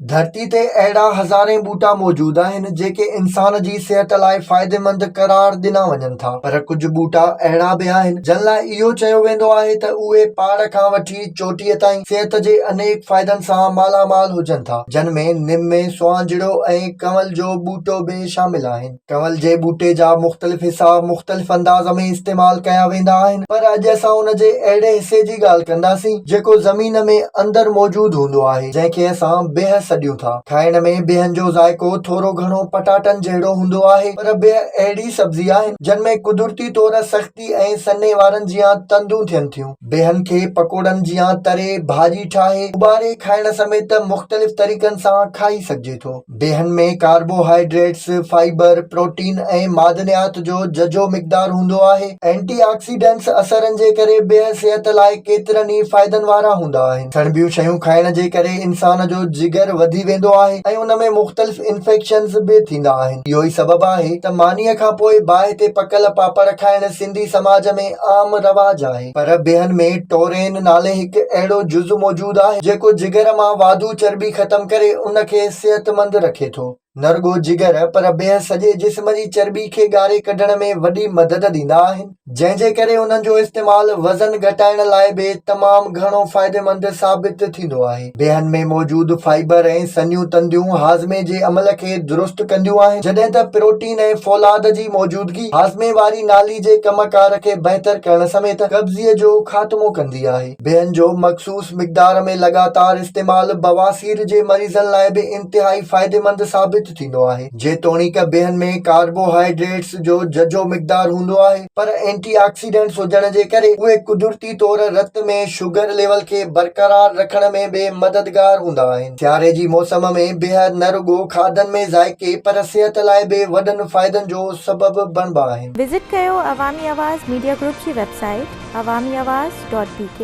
धरती ते अहिड़ा हज़ारें ॿूटा मौजूद आहिनि जेके इंसान जी सिहत लाइ फ़ाइदेमंद करार ॾिना वञनि था, पर कुझु ॿूटा अहिड़ा बि आहिनि जिन लाइ इहो चयो वेंदो आहे त उहे पहाड़ खां वठी चोटीअ ताईं सिहत जे अनेक फ़ाइदनि सां मालामाल हुजनि था, जिन में निम में सुवांजिड़ो ऐं कंवल जो ॿूटो बि शामिल आहिनि। कंवल जे ॿूटे जा मुख़्तलिफ़ हिसा मुख़्तलिफ़ अंदाज़ में इस्तेमाल कया वेंदा आहिनि, पर अॼु असां उन जे अहिड़े हिसे जी ॻाल्हि कंदासीं जेको ज़मीन में अंदरि मौजूद हूंदो आहे, जंहिंखे असां बेह सॾियूं था। खाइण में बेहनि जो ज़ाइको थोरो घणो पटाटनि जहिड़ो हूंदो आहे, पर बेह अहिड़ी सब्ज़ी आहिनि जिन में कुदरती तौर सख़्ती ऐं सन्हे वारनि जियां तंदूं थियनि थियूं। बेहनि खे पकोड़नि जियां तरे, भाॼी ठाहे, उॿारे खाइण समेत मुख़्तलिफ़ तरीक़नि सां खाई सघिजे थो। बेहनि में कार्बोहाइड्रेट्स, फाइबर, प्रोटीन ऐं मादनियात जो झझो मिक़दार हूंदो आहे। एंटीऑक्सीडेंट्स असरनि जे करे बेह सिहत लाइ केतिरनि ई फ़ाइदनि वारा हूंदा आहिनि। सणबियूं शयूं खाइण जे करे इंसान जो जिगर वधी वेंदो आहे ऐं उन में मुख़्तलिफ़ इन्फेक्शन्स बि थींदा आहिनि। इहो ई सबबु आहे त मानीअ खां पोइ बाहि ते पकल पापड़ खाइण सिंधी समाज में आम रवाज आहे। पर बेहनि में टोरेन नाले हिकु अहिड़ो जुज़ मौजूद आहे जेको जिगर मां वाधू चर्बी ख़तम करे उन खे सिहतमंद रखे थो। न रुॻो जिगर, पर बेह सॼे जिस्म जी चर्बी खे ॻारे कढण में वॾी मदद ॾींदा आहिनि, जंहिंजे करे उन्हनि जो इस्तेमालु वज़न घटाइण लाइ बि तमामु घणो फ़ाइदेमंद साबित थींदो आहे। बेहनि में मौजूद फाइबर ऐं सन्हियूं तंदियूं हाज़मे जे अमल खे दुरुस्त कंदियूं आहिनि, जॾहिं त प्रोटीन ऐं फ़ौलाद जी मौजूदगी हाज़मे वारी नाली जे कमकार खे बहितर करण समेत कब्ज़ीअ जो ख़ात्मो कंदी आहे। बेहनि जो मख़सूस मिक़दार में लगातार इस्तेमालु बवासीर जे मरीज़नि लाइ बि इंतिहाई फ़ाइदेमंद साबित थींदो आहे। जेतोणीक बेहनि में कार्बोहाइड्रेट्स जो झझो मिक़दार हूंदो आहे, पर एंटीऑक्सीडेंट्स हुजण जे करे उहे कुदरती तौर रत में शुगर लेवल खे बरक़रार रखण में बि मददगार हूंदा आहिनि। सियारे जी मौसम में बेह न रुॻो खाधनि में ज़ाइके, पर सिहत लाइ बि वॾनि फ़ाइदनि जो सबबु बणिबा आहिनि। विज़िट कयो अवामी आवाज़ मीडिया ग्रुप जी वेबसाइट awamiawaz.pk